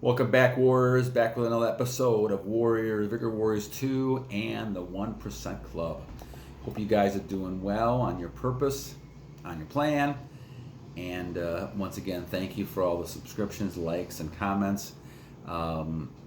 Welcome back, Warriors. Back with another episode of Vigor Warriors 2 and the 1% Club. Hope you guys are doing well on your purpose, on your plan. And once again, thank you for all the subscriptions, likes, and comments.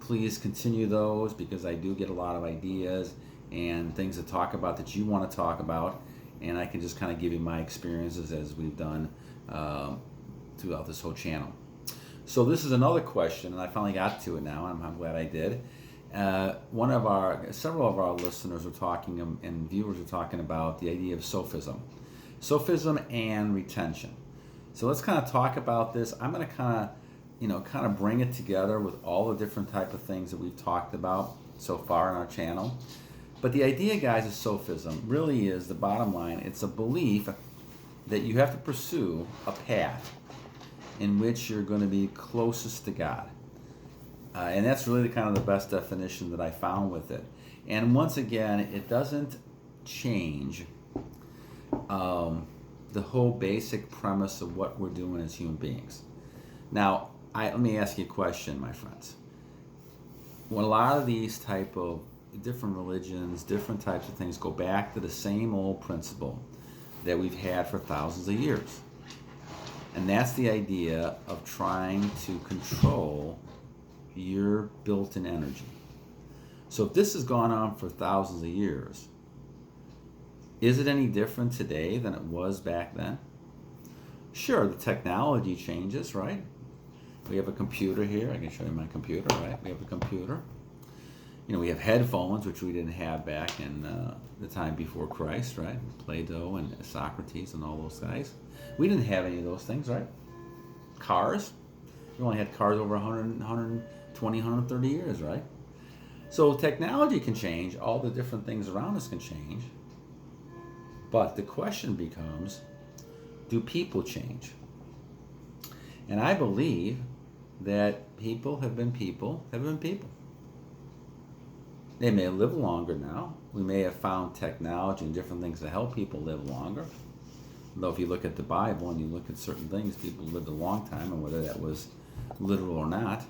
Please continue those because I do get a lot of ideas and things to talk about that you want to talk about. And I can just kind of give you my experiences as we've done throughout this whole channel. So this is another question, and I finally got to it now, and I'm glad I did. Several of our listeners are talking and viewers are talking about the idea of Sufism and retention. So let's kind of talk about this. I'm going to kind of bring it together with all the different type of things that we've talked about so far on our channel. But the idea, guys, of Sufism really is the bottom line. It's a belief that you have to pursue a path in which you're going to be closest to God. And that's really kind of the best definition that I found with it. And once again, it doesn't change the whole basic premise of what we're doing as human beings. Now, let me ask you a question, my friends. When a lot of these type of different religions, different types of things go back to the same old principle that we've had for thousands of years. And that's the idea of trying to control your built-in energy. So if this has gone on for thousands of years, is it any different today than it was back then? Sure, the technology changes, right? We have a computer here. I can show you my computer, right? We have a computer. We have headphones, which we didn't have back in the time before Christ, right? Plato and Socrates and all those guys. We didn't have any of those things, right? Cars. We only had cars over 120, 130 years, right? So technology can change. All the different things around us can change. But the question becomes, do people change? And I believe that people have been people. They may have lived longer now. We may have found technology and different things to help people live longer. Though if you look at the Bible and you look at certain things, people lived a long time, and whether that was literal or not,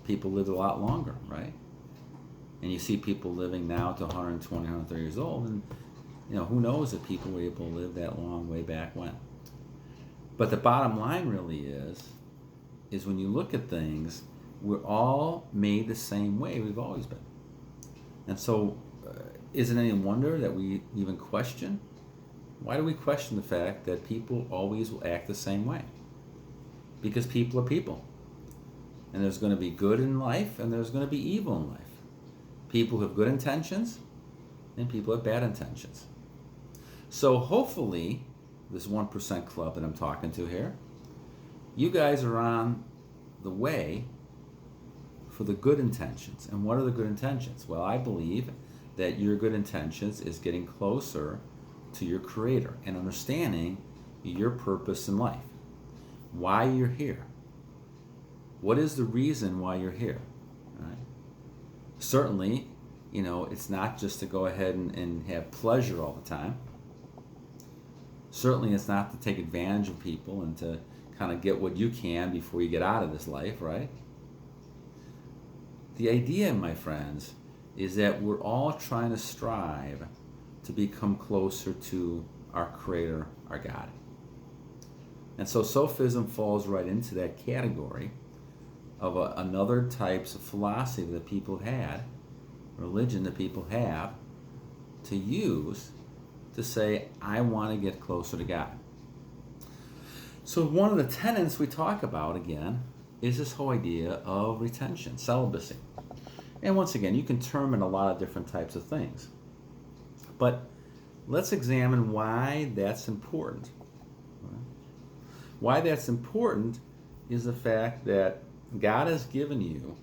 people lived a lot longer, right? And you see people living now to 120, 130 years old, and who knows if people were able to live that long way back when. But the bottom line really is when you look at things, we're all made the same way we've always been. And so, isn't it any wonder that we even question? Why do we question the fact that people always will act the same way? Because people are people. And there's going to be good in life, and there's going to be evil in life. People have good intentions, and people have bad intentions. So hopefully, this 1% club that I'm talking to here, you guys are on the way for the good intentions. And what are the good intentions? Well, I believe that your good intentions is getting closer to your Creator and understanding your purpose in life, why you're here. What is the reason why you're here? Right? Certainly, it's not just to go ahead and have pleasure all the time. Certainly, it's not to take advantage of people and to kind of get what you can before you get out of this life, right? The idea, my friends, is that we're all trying to strive to become closer to our Creator, our God. And so Sufism falls right into that category of another types of philosophy that people have had, religion that people have, to use to say, I want to get closer to God. So one of the tenets we talk about, again, is this whole idea of retention, celibacy. And once again, you can term it a lot of different types of things. But let's examine why that's important. Why that's important is the fact that God has given you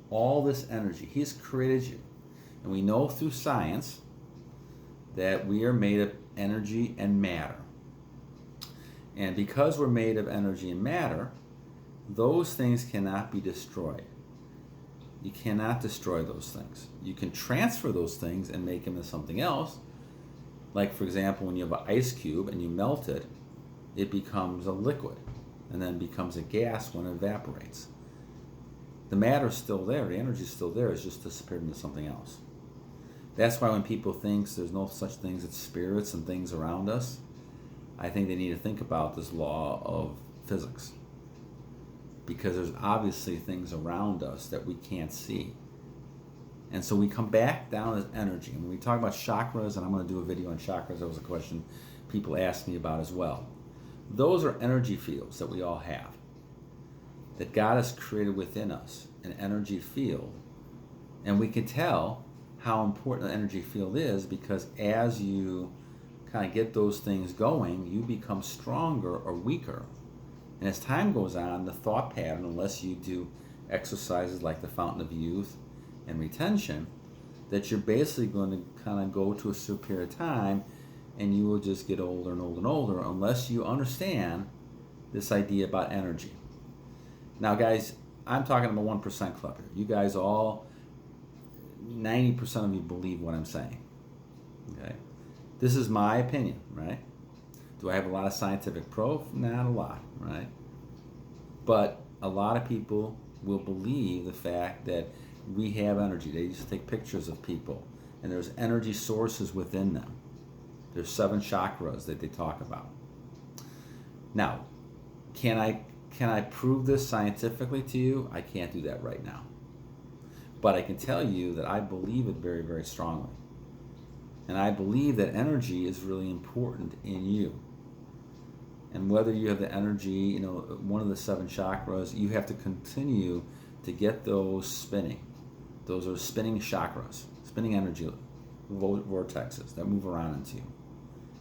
all this energy. He's created you. And we know through science that we are made of energy and matter. And because we're made of energy and matter, those things cannot be destroyed. You cannot destroy those things. You can transfer those things and make them into something else. Like, for example, when you have an ice cube and you melt it, it becomes a liquid. and then becomes a gas when it evaporates. The matter's still there, the energy's still there, it's just disappeared into something else. That's why when people think there's no such things as spirits and things around us, I think they need to think about this law of physics. Because there's obviously things around us that we can't see. And so we come back down as energy. And when we talk about chakras, and I'm going to do a video on chakras, that was a question people asked me about as well. Those are energy fields that we all have. That God has created within us, an energy field. And we can tell how important the energy field is because as you kind of get those things going, you become stronger or weaker. And as time goes on, the thought pattern, unless you do exercises like the Fountain of Youth and Retention, that you're basically going to kind of go to a certain period of time and you will just get older and older and older unless you understand this idea about energy. Now, guys, I'm talking about 1% club here. You guys all, 90% of you believe what I'm saying. Okay? This is my opinion, right? Do I have a lot of scientific proof? Not a lot, right? But a lot of people will believe the fact that we have energy. They used to take pictures of people, and there's energy sources within them. There's 7 chakras that they talk about. Now, can I prove this scientifically to you? I can't do that right now. But I can tell you that I believe it very, very strongly. And I believe that energy is really important in you. And whether you have the energy, one of the 7 chakras, you have to continue to get those spinning. Those are spinning chakras, spinning energy vortexes that move around into you.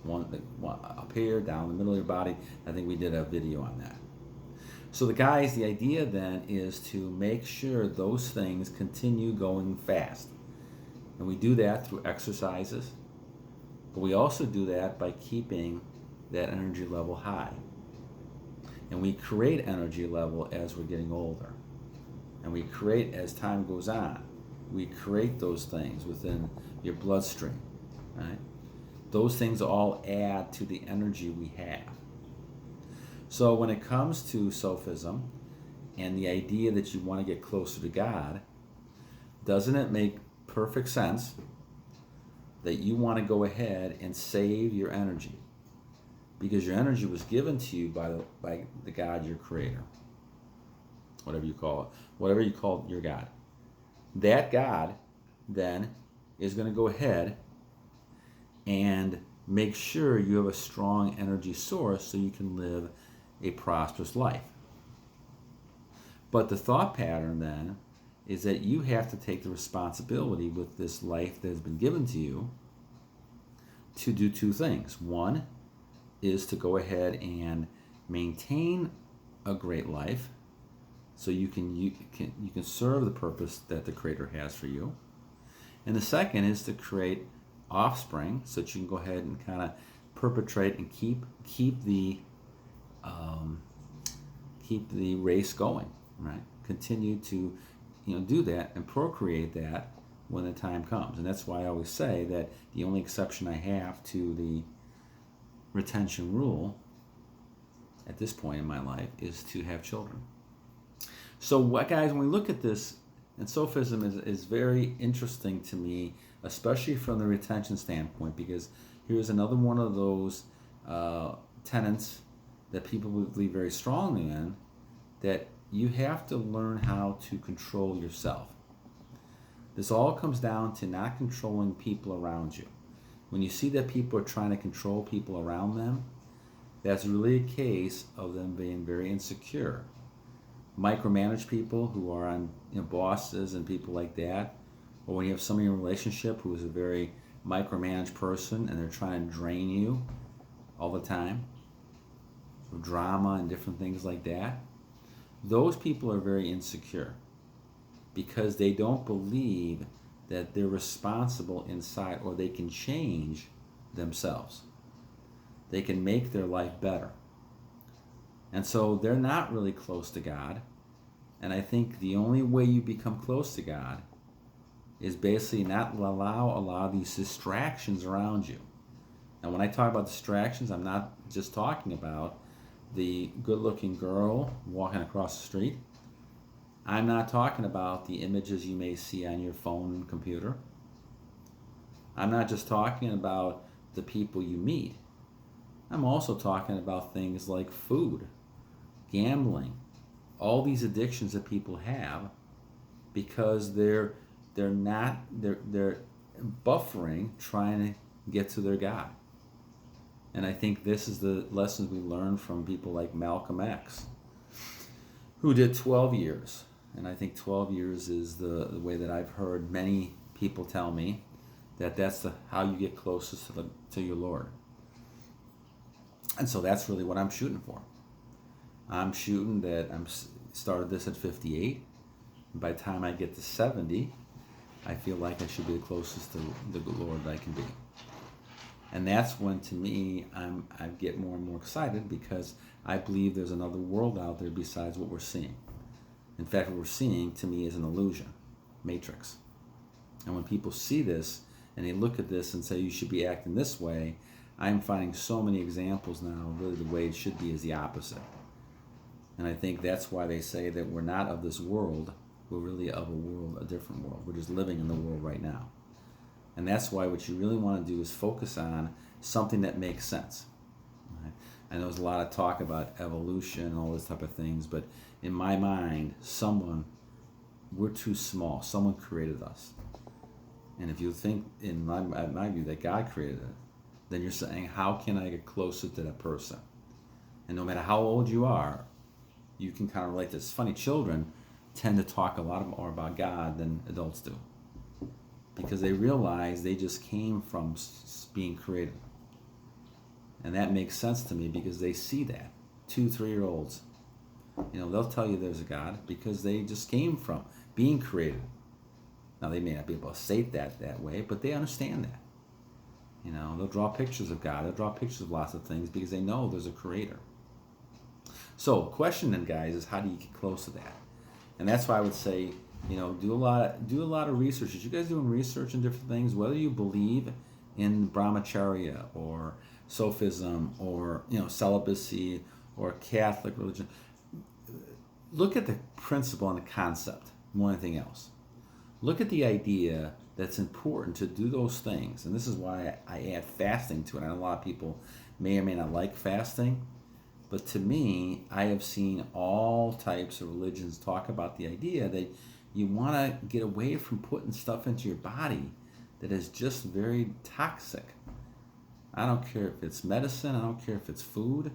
One up here, down the middle of your body. I think we did a video on that. So the idea then is to make sure those things continue going fast. And we do that through exercises. But we also do that by keeping that energy level high. And we create energy level as we're getting older. And we create, as time goes on, we create those things within your bloodstream, right? Those things all add to the energy we have. So when it comes to Sufism and the idea that you want to get closer to God, doesn't it make perfect sense that you want to go ahead and save your energy? Because your energy was given to you by the God, your creator. Whatever you call it. Whatever you call your God. That God then is going to go ahead and make sure you have a strong energy source so you can live a prosperous life. But the thought pattern then is that you have to take the responsibility with this life that has been given to you to do 2 things. One is to go ahead and maintain a great life so you can serve the purpose that the Creator has for you. And the second is to create offspring so that you can go ahead and kind of perpetrate and keep the race going, right? Continue to do that and procreate that when the time comes. And that's why I always say that the only exception I have to the retention rule at this point in my life is to have children. So guys, when we look at this, and Sufism is very interesting to me, especially from the retention standpoint, because here's another one of those tenets that people believe very strongly in, that you have to learn how to control yourself. This all comes down to not controlling people around you. When you see that people are trying to control people around them, that's really a case of them being very insecure. Micromanage people who are on bosses and people like that, or when you have somebody in a relationship who is a very micromanaged person and they're trying to drain you all the time, with drama and different things like that, those people are very insecure because they don't believe that they're responsible inside or they can change themselves. They can make their life better. And so they're not really close to God. And I think the only way you become close to God is basically not allow a lot of these distractions around you. And when I talk about distractions, I'm not just talking about the good-looking girl walking across the street. I'm not talking about the images you may see on your phone and computer. I'm not just talking about the people you meet. I'm also talking about things like food, gambling, all these addictions that people have because they're buffering, trying to get to their God. And I think this is the lessons we learned from people like Malcolm X, who did 12 years. And I think 12 years is the way that I've heard many people tell me that that's how you get closest to your Lord. And so that's really what I'm shooting for. I'm shooting that started this at 58. And by the time I get to 70, I feel like I should be the closest to the Lord that I can be. And that's when, to me, I get more and more excited because I believe there's another world out there besides what we're seeing. In fact, what we're seeing, to me, is an illusion, matrix. And when people see this and they look at this and say, you should be acting this way, I'm finding so many examples now, really the way it should be is the opposite. And I think that's why they say that we're not of this world, we're really of a different world. We're just living in the world right now. And that's why what you really want to do is focus on something that makes sense. Right? I know there's a lot of talk about evolution and all this type of things, but in my mind, we're too small. Someone created us. And if you think, in my view, that God created it, then you're saying, how can I get closer to that person? And no matter how old you are, you can kind of relate to this. Funny, children tend to talk a lot more about God than adults do, because they realize they just came from being created. And that makes sense to me because they see that. 2-3-year-olds, they'll tell you there's a God because they just came from being created. Now, they may not be able to say it that way, but they understand that. They'll draw pictures of God. They'll draw pictures of lots of things because they know there's a creator. So, the question then, guys, is how do you get close to that? And that's why I would say, do a lot of research. Are you guys doing research in different things? Whether you believe in brahmacharya or Sufism or celibacy or Catholic religion, look at the principle and the concept more than anything else. Look at the idea that's important to do those things. And this is why I add fasting to it. I know a lot of people may or may not like fasting, but to me, I have seen all types of religions talk about the idea that you want to get away from putting stuff into your body that is just very toxic. I don't care if it's medicine. I don't care if it's food.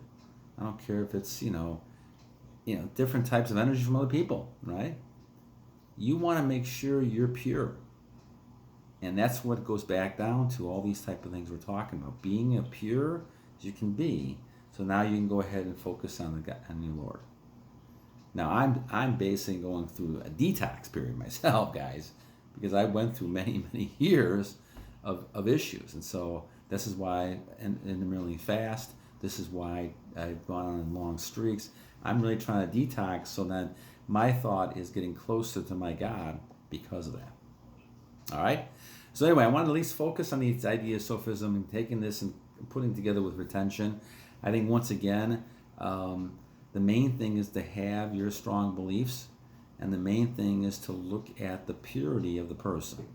I don't care if it's, different types of energy from other people, right? You want to make sure you're pure. And that's what goes back down to all these type of things we're talking about. Being as pure as you can be. So now you can go ahead and focus on your Lord. Now, I'm basically going through a detox period myself, guys, because I went through many, many years of issues. And so this is why I'm intermittently fast. This is why I've gone on long streaks. I'm really trying to detox so that my thought is getting closer to my God because of that. All right? So anyway, I want to at least focus on these ideas of Sufism and taking this and putting together with retention. I think once again, the main thing is to have your strong beliefs, and the main thing is to look at the purity of the person.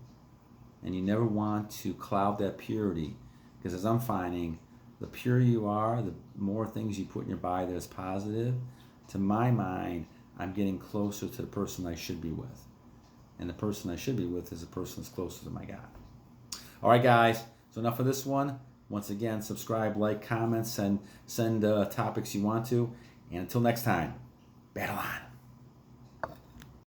And you never want to cloud that purity, because as I'm finding, the purer you are, the more things you put in your body that's positive. To my mind, I'm getting closer to the person I should be with. And the person I should be with is the person that's closer to my God. All right, guys, so enough of this one. Once again, subscribe, like, comment, send topics you want to. And until next time, battle on.